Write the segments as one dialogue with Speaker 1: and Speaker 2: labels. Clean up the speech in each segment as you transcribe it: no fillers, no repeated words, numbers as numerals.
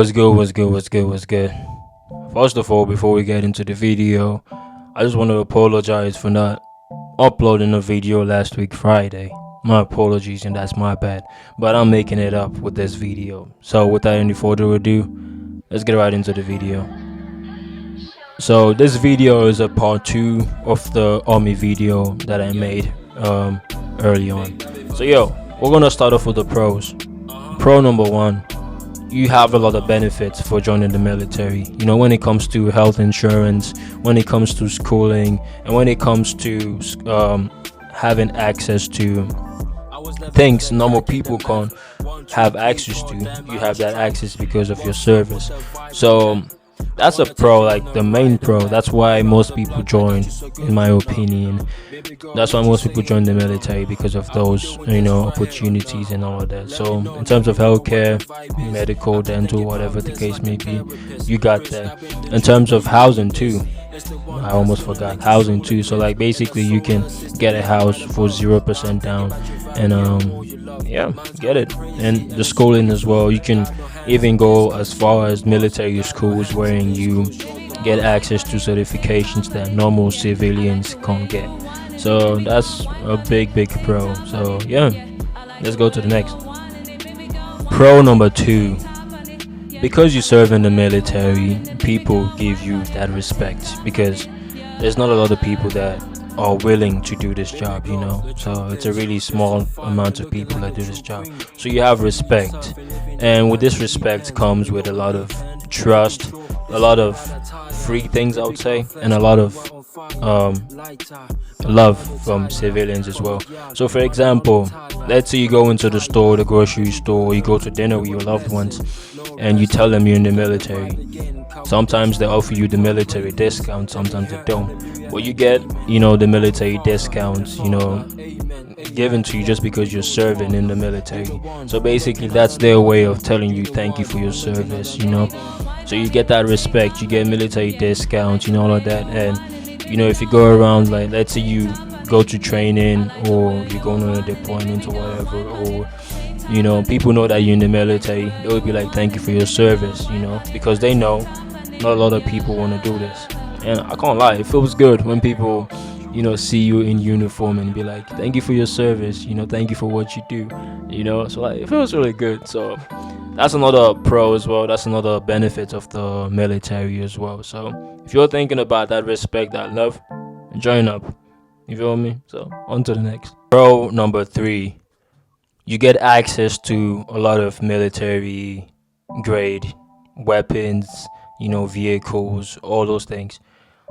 Speaker 1: What's good? First of all, before we get into the video, I just want to apologize for not uploading a video last week Friday. My apologies, and that's my bad. But I'm making it up with this video. So without any further ado, let's get right into the video. So this video is a part 2 of the army video that I made early on. So we're gonna start off with the pros. Pro number 1. You have a lot of benefits for joining the military. When it comes to health insurance, when it comes to schooling, and when it comes to having access to things normal people can't have access to. You have that access because of your service. So that's a pro, like the main pro. That's why most people join, in my opinion. That's why most people join the military, because of those opportunities and all of that. So in terms of healthcare, medical, dental, whatever the case may be, you got that. In terms of housing too, I almost forgot housing too. So like basically you can get a house for 0% down, and get it. And the schooling as well, you can even go as far as military schools, wherein you get access to certifications that normal civilians can't get. So that's a big pro. So let's go to the next. Pro number 2. Because you serve in the military, people give you that respect, because there's not a lot of people that are willing to do this job, so it's a really small amount of people that do this job. So you have respect, and with this respect comes with a lot of trust, a lot of free things, I would say, and a lot of love from civilians as well. So for example, let's say you go into the store, the grocery store, you go to dinner with your loved ones, and you tell them you're in the military. Sometimes they offer you the military discount, sometimes they don't. But you get, the military discounts, given to you just because you're serving in the military. So basically that's their way of telling you thank you for your service, So you get that respect, you get military discounts, all of that. And if you go around, like let's say you go to training, or you're going on a deployment or whatever, or people know that you're in the military, they will be like, thank you for your service, because they know not a lot of people want to do this. And I can't lie, it feels good when people see you in uniform and be like, thank you for your service, thank you for what you do, so like it feels really good. So that's another pro as well. That's another benefit of the military as well. So if you're thinking about that respect, that love, join up, you feel me? So on to the next. Pro number 3. You get access to a lot of military grade weapons, vehicles, all those things.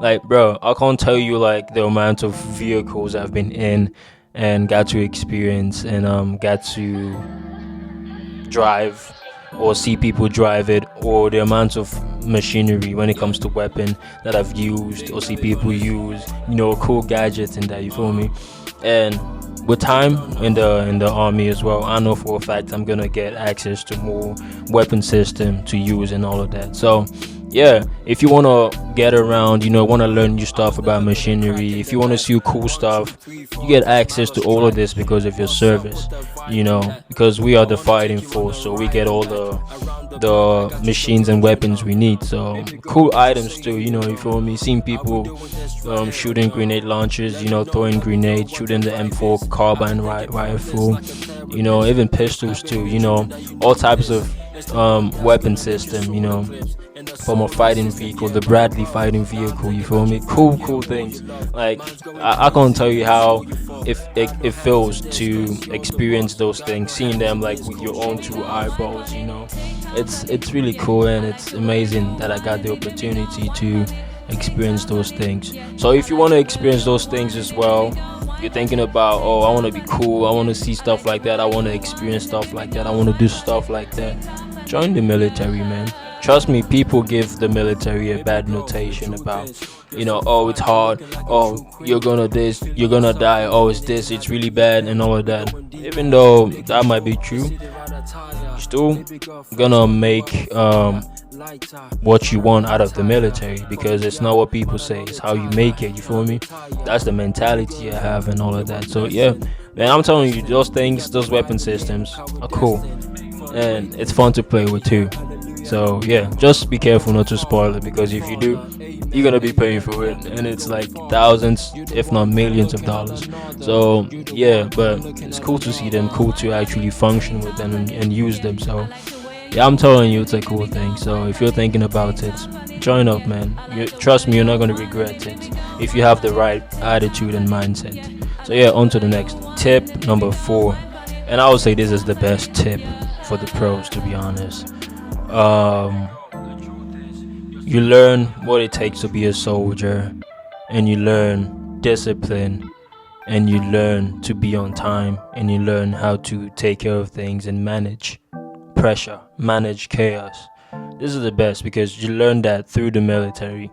Speaker 1: Like, bro, I can't tell you like the amount of vehicles I've been in and got to experience and got to drive or see people drive it, or the amount of machinery when it comes to weapon that I've used or see people use, cool gadgets and that, you feel me? And with time in the army as well, I know for a fact I'm gonna get access to more weapon system to use and all of that. So if you want to get around, want to learn new stuff about machinery, if you want to see cool stuff, you get access to all of this because of your service, because we are the fighting force, so we get all the machines and weapons we need. So cool items too, you feel me? Seeing people shooting grenade launchers, throwing grenades, shooting the M4 carbine rifle, even pistols too, all types of weapon system, from a fighting vehicle, the Bradley fighting vehicle, you feel me? Cool things. Like I can't tell you how it feels to experience those things, seeing them like with your own 2 eyeballs, it's really cool, and it's amazing that I got the opportunity to experience those things. So if you want to experience those things as well, you're thinking about, I want to be cool, I want to see stuff like that, I want to experience stuff like that, I want to do stuff like that, join the military, man. Trust me, people give the military a bad notation about, it's hard, you're gonna die, it's this, it's really bad and all of that. Even though that might be true, you're still gonna make what you want out of the military, because it's not what people say, it's how you make it, you feel me? That's the mentality I have and all of that. So man, I'm telling you, those things, those weapon systems are cool, and it's fun to play with too. So yeah, just be careful not to spoil it, because if you do, you're gonna be paying for it, and it's like thousands, if not millions of dollars. So yeah, but it's cool to see them, cool to actually function with them and use them. So yeah, I'm telling you, it's a cool thing. So if you're thinking about it, join up, man. Trust me, you're not gonna regret it if you have the right attitude and mindset. So yeah, on to the next tip, number 4, and I would say this is the best tip for the pros, to be honest. Um, you learn what it takes to be a soldier, and you learn discipline, and you learn to be on time, and you learn how to take care of things and manage pressure, manage chaos. This is the best because you learn that through the military.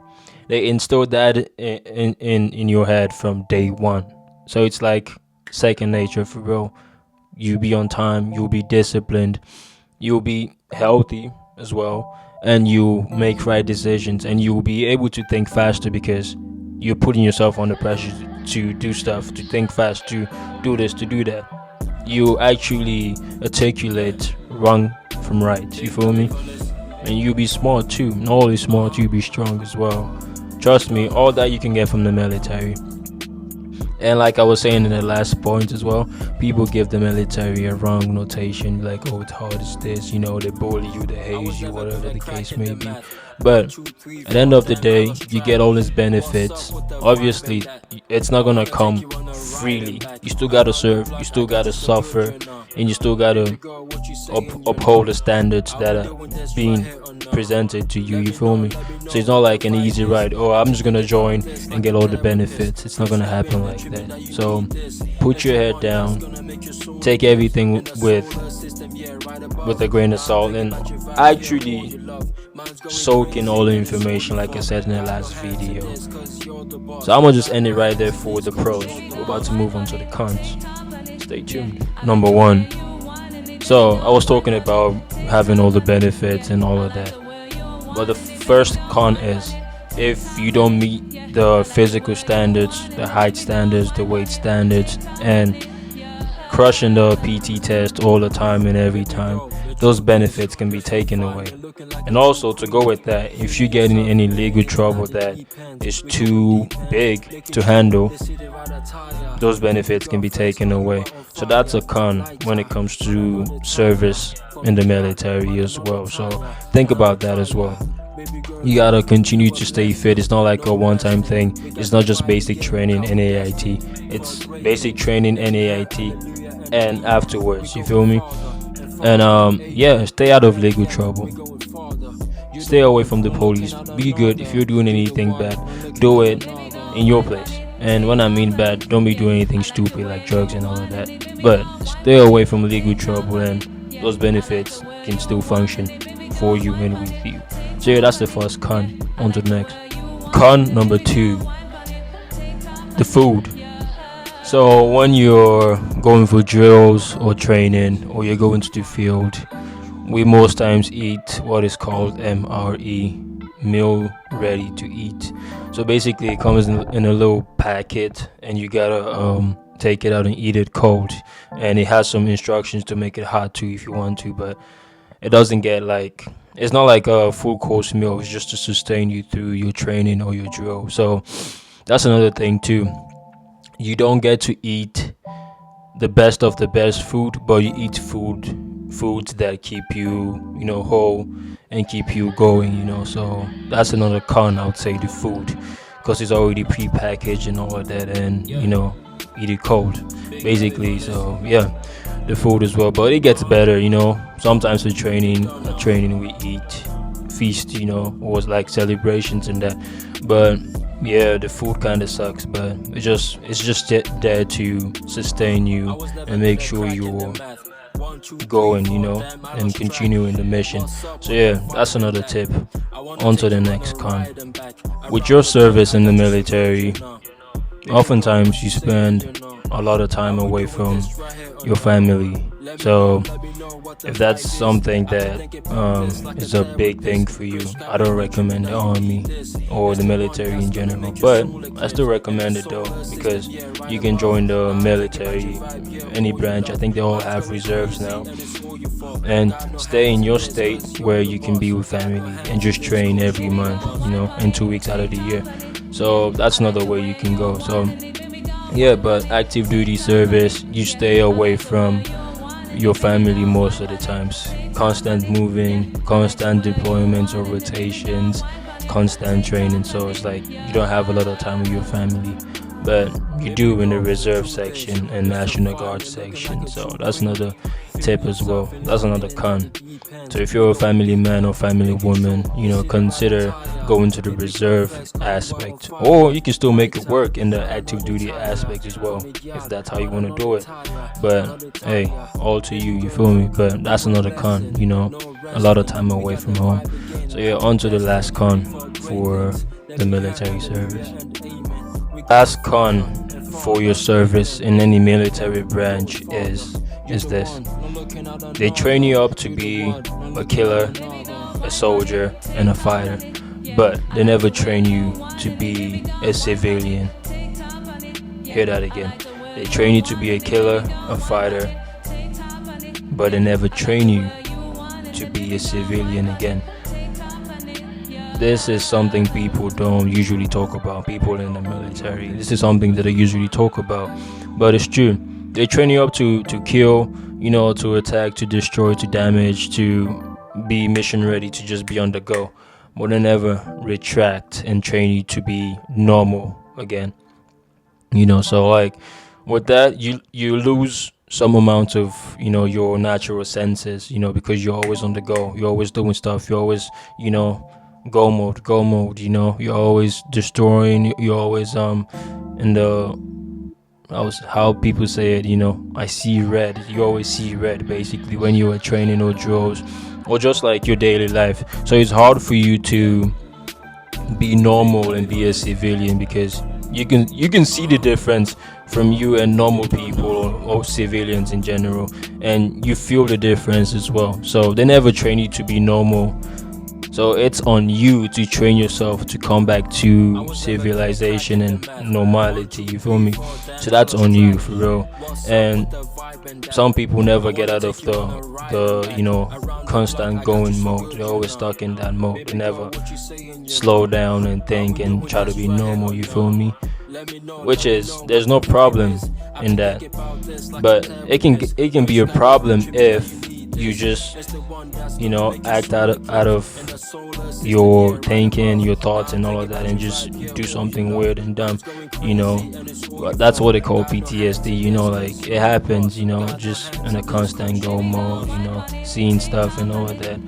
Speaker 1: They instilled that in your head from day one. So it's like second nature for real. You be on time, you'll be disciplined, you'll be healthy as well, and you make right decisions, and you'll be able to think faster because you're putting yourself under pressure to do stuff, to think fast, to do this, to do that. You actually articulate wrong from right, you feel me? And you'll be smart too. Not only smart, you'll be strong as well. Trust me, all that you can get from the military. And like I was saying in the last point as well, people give the military a wrong notation, like, oh, it's hard as this, they bully you, they hate you, whatever the case may be. But at the end of the day, you get all these benefits. Obviously, it's not gonna come freely. You still gotta serve, you still gotta suffer, and you still gotta uphold the standards that are being presented to you. You feel me? So it's not like an easy ride. Oh, I'm just gonna join and get all the benefits. It's not gonna happen like that. So put your head down, take everything with a grain of salt, and actually soak in all the information, like I said in the last video. So I'm gonna just end it right there for the pros. We're about to move on to the cons. Stay tuned. Number 1. So I was talking about having all the benefits and all of that, but the first con is if you don't meet the physical standards, the height standards, the weight standards, and crushing the PT test all the time and every time, those benefits can be taken away. And also, to go with that, if you get in any legal trouble that is too big to handle, those benefits can be taken away. So that's a con when it comes to service in the military as well. So think about that as well. You gotta continue to stay fit. It's not like a one-time thing. It's not just basic training and AIT. It's basic training and AIT and afterwards. You feel me? And yeah, stay out of legal trouble. Stay away from the police. Be good. If you're doing anything bad, do it in your place. And when I mean bad, don't be doing anything stupid like drugs and all of that. But stay away from legal trouble, and those benefits can still function for you and with you. So yeah, that's the first con. On to the next. Con number 2, the food. So when you're going for drills or training, or you're going to the field, we most times eat what is called MRE, meal ready to eat. So basically it comes in a little packet, and you gotta take it out and eat it cold, and it has some instructions to make it hot too if you want to, but it doesn't get like, it's not like a full course meal. It's just to sustain you through your training or your drill. So that's another thing too. You don't get to eat the best of the best food, but you eat foods that keep you, whole and keep you going, So that's another con, I would say, the food, because it's already pre-packaged and all of that, and eat it cold, basically. So yeah, the food as well, but it gets better, Sometimes for training we eat feast, or like celebrations and that, but yeah, the food kind of sucks, but it's just there to sustain you and make sure you're going, and continuing the mission. So yeah, that's another tip. On to the next con. With your service in the military, oftentimes you spend a lot of time away from your family. So if that's something that is a big thing for you, I don't recommend the army or the military in general, but I still recommend it though, because you can join the military, any branch. I think they all have reserves now, and stay in your state where you can be with family and just train every month, and 2 weeks out of the year. So that's another way you can go. So yeah, but active duty service, you stay away from your family most of the times. Constant moving, constant deployments or rotations, constant training. So it's like you don't have a lot of time with your family, but you do in the reserve section and National Guard section. So that's another tip as well. That's another con. So if you're a family man or family woman, consider going to the reserve aspect, or you can still make it work in the active duty aspect as well, if that's how you want to do it. But hey, all to you, you feel me? But that's another con, a lot of time away from home. So yeah, on to the last con for the military service. Last con for your service in any military branch is this: they train you up to be a killer, a soldier, and a fighter, but they never train you to be a civilian. Hear that again. They train you to be a killer, a fighter, but they never train you to be a civilian again. This is something people don't usually talk about, people in the military. This is something that they usually talk about, but it's true. They train you up to kill, to attack, to destroy, to damage, to be mission ready, to just be on the go. But they never retract and train you to be normal again. So like with that, you lose some amount of your natural senses, because you're always on the go, you're always doing stuff, you're always go mode, you're always destroying, you're always in the how people say it, I see red. You always see red basically when you are training or drills or just like your daily life. So it's hard for you to be normal and be a civilian, because you can see the difference from you and normal people or civilians in general, and you feel the difference as well. So they never train you to be normal. So it's on you to train yourself to come back to civilization and normality, you feel me? So that's on you, for real. And some people never get out of the constant going mode. They're always stuck in that mode. They never slow down and think and try to be normal, you feel me? Which is, there's no problem in that, but it can be a problem if you just act out of your thinking, your thoughts and all of that, and just do something weird and dumb. That's what they call PTSD. Like it happens, just in a constant go mode, seeing stuff and all of that,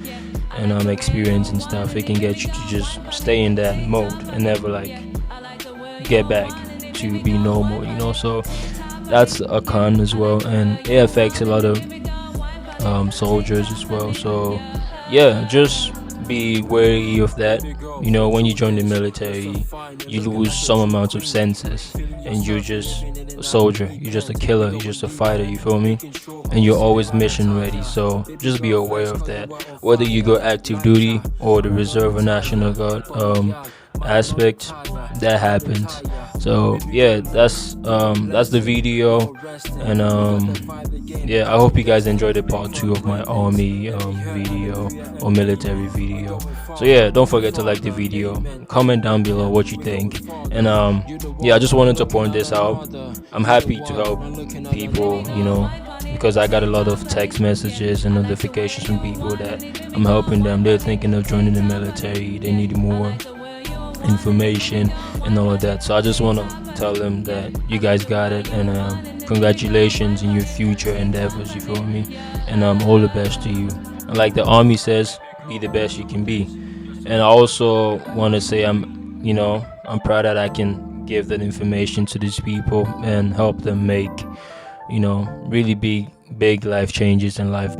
Speaker 1: and experiencing stuff. It can get you to just stay in that mode and never like get back to be normal. So that's a con as well, and it affects a lot of soldiers as well. So yeah, just be wary of that. When you join the military, you lose some amount of senses, and you're just a soldier, you're just a killer, you're just a fighter, you feel me? And you're always mission ready. So just be aware of that, whether you go active duty or the reserve or National Guard aspect, that happens. So yeah, that's the video, and yeah, I hope you guys enjoyed the part 2 of my army video or military video. So yeah, don't forget to like the video, comment down below what you think, and yeah, I just wanted to point this out. I'm happy to help people, because I got a lot of text messages and notifications from people that I'm helping them. They're thinking of joining the military, they need more information and all of that. So I just want to tell them that you guys got it, and congratulations in your future endeavors, you feel me? And all the best to you. And like the army says, be the best you can be. And I also want to say I'm proud that I can give that information to these people and help them make really big life changes and life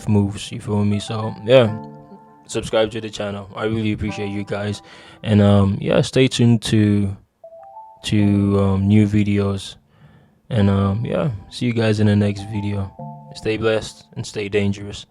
Speaker 1: moves, you feel me? So yeah, subscribe to the channel. I really appreciate you guys, and yeah, stay tuned to new videos And yeah, see you guys in the next video. Stay blessed and stay dangerous.